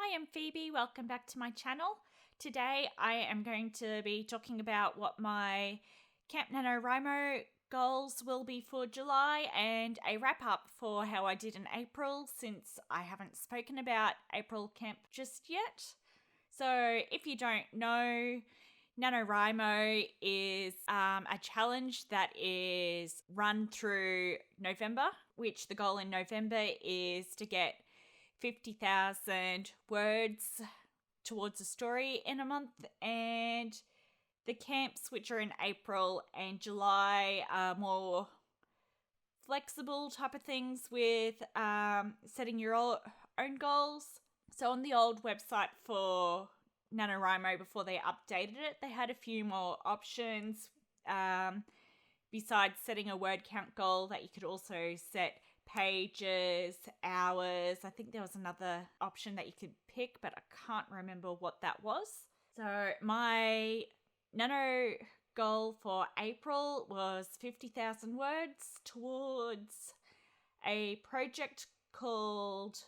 Hi, I'm Phoebe. Welcome back to my channel. Today I am going to be talking about what my Camp NaNoWriMo goals will be for July and a wrap up for how I did in April, since I haven't spoken about April camp just yet. So if you don't know, NaNoWriMo is a challenge that is run through November, which the goal in November is to get 50,000 words towards a story in a month, and the camps, which are in April and July, are more flexible type of things with setting your own goals. So on the old website for NaNoWriMo, before they updated it, they had a few more options besides setting a word count goal, that you could also set pages, hours. I think there was another option that you could pick, but I can't remember what that was. So my Nano goal for April was 50,000 words towards a project called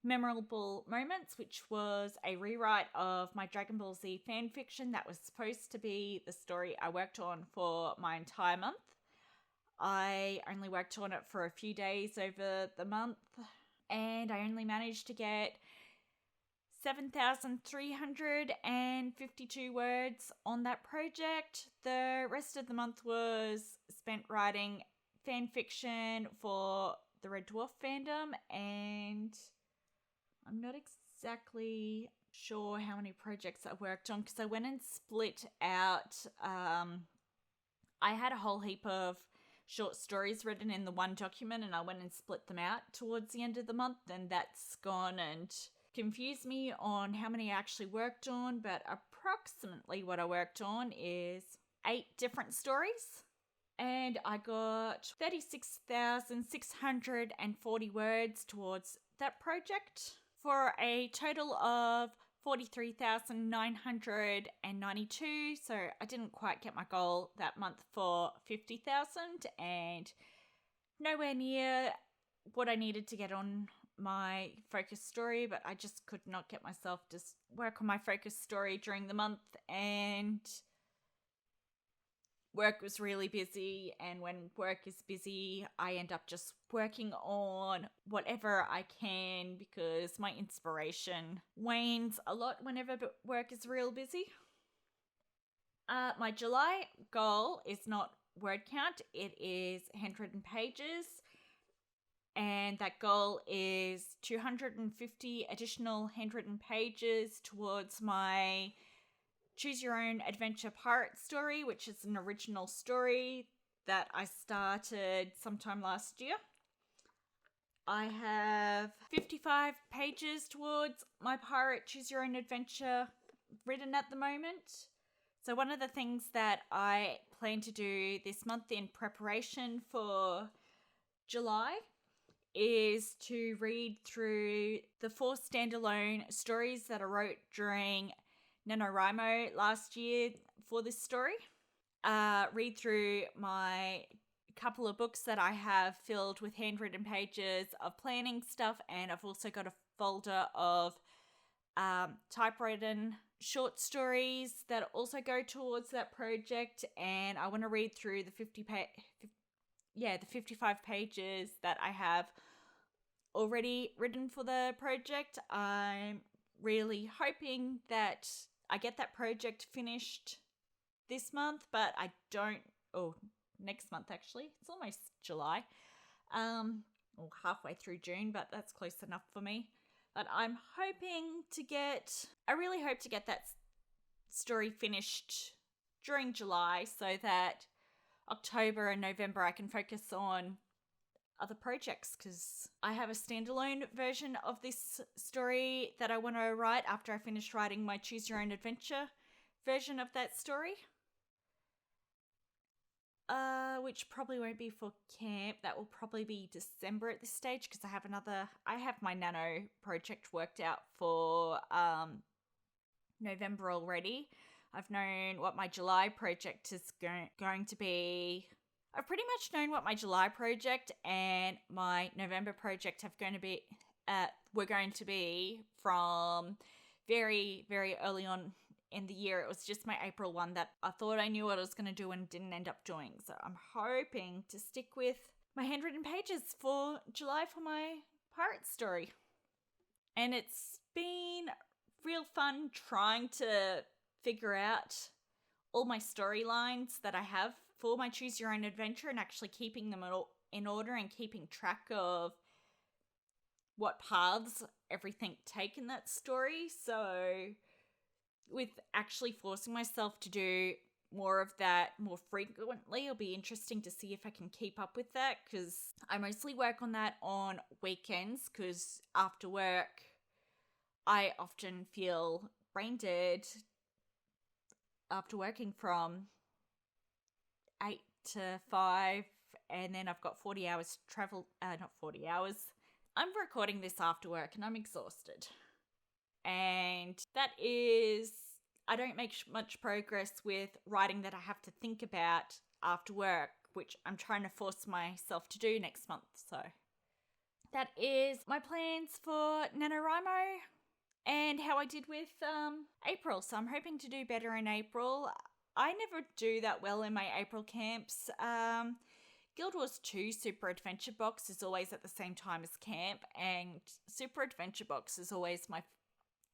Memorable Moments, which was a rewrite of my Dragon Ball Z fanfiction that was supposed to be the story I worked on for my entire month. I only worked on it for a few days over the month, and I only managed to get 7,352 words on that project. The rest of the month was spent writing fan fiction for the Red Dwarf fandom, and I'm not exactly sure how many projects I worked on because I went and split out. I had a whole heap of short stories written in the one document, and I went and split them out towards the end of the month, and that's gone and confused me on how many I actually worked on, but approximately what I worked on is 8 different stories, and I got 36,640 words towards that project for a total of 43,992. So I didn't quite get my goal that month for 50,000, and nowhere near what I needed to get on my focus story, but I just could not get myself to work on my focus story during the month, and work was really busy, and when work is busy, I end up just working on whatever I can because my inspiration wanes a lot whenever work is real busy. My July goal is not word count, it is handwritten pages, and that goal is 250 additional handwritten pages towards my Choose Your Own Adventure pirate story, which is an original story that I started sometime last year. I have 55 pages towards my pirate Choose Your Own Adventure written at the moment. So one of the things that I plan to do this month in preparation for July is to read through the 4 standalone stories that I wrote during NaNoWriMo last year for this story. Read through my couple of books that I have filled with handwritten pages of planning stuff, and I've also got a folder of typewritten short stories that also go towards that project, and I want to read through the 55 pages that I have already written for the project. I'm really hoping that I get that project finished this month, but I don't, next month actually. It's almost July, or halfway through June, but that's close enough for me. But I really hope to get that story finished during July so that October and November I can focus on other projects, because I have a standalone version of this story that I want to write after I finish writing my Choose Your Own Adventure version of that story, which probably won't be for camp. That will probably be December at this stage, because I have my Nano project worked out for November already. I've known what my July project is going to be. I've pretty much known what my July project and my November project have going to be were going to be from very, very early on in the year. It was just my April one that I thought I knew what I was going to do and didn't end up doing. So I'm hoping to stick with my handwritten pages for July for my pirate story. And it's been real fun trying to figure out all my storylines that I have for my Choose Your Own Adventure and actually keeping them in order and keeping track of what paths everything take in that story. So with actually forcing myself to do more of that more frequently, it'll be interesting to see if I can keep up with that, because I mostly work on that on weekends, because after work I often feel brain dead after working from 8 to 5, and then I've got 40 hours travel, not 40 hours. I'm recording this after work and I'm exhausted. And that is, I don't make much progress with writing that I have to think about after work, which I'm trying to force myself to do next month. So that is my plans for NaNoWriMo and how I did with April. So I'm hoping to do better in April. I never do that well in my April camps. Guild Wars 2 Super Adventure Box is always at the same time as camp, and Super Adventure Box is always my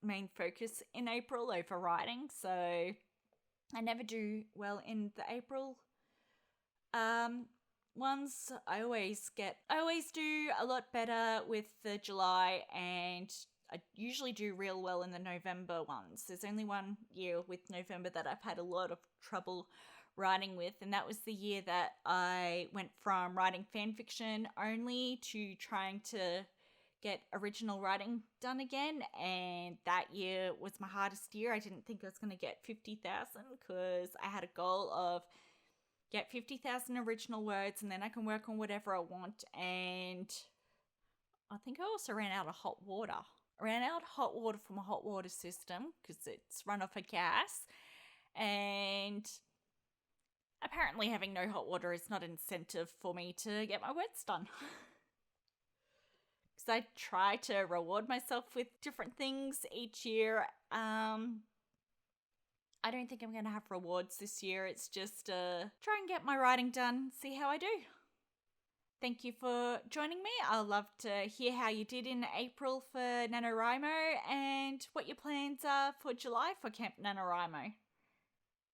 main focus in April over writing, so I never do well in the April ones. I always do a lot better with the July, and I usually do real well in the November ones. There's only one year with November that I've had a lot of trouble writing with, and that was the year that I went from writing fan fiction only to trying to get original writing done again, and that year was my hardest year. I didn't think I was going to get 50,000 because I had a goal of get 50,000 original words and then I can work on whatever I want, and I think I also ran out of hot water. I ran out of hot water from a hot water system because it's run off a gas, and apparently having no hot water is not an incentive for me to get my words done. Because I try to reward myself with different things each year. I don't think I'm going to have rewards this year. It's just try and get my writing done, see how I do. Thank you for joining me. I'd love to hear how you did in April for NaNoWriMo and what your plans are for July for Camp NaNoWriMo.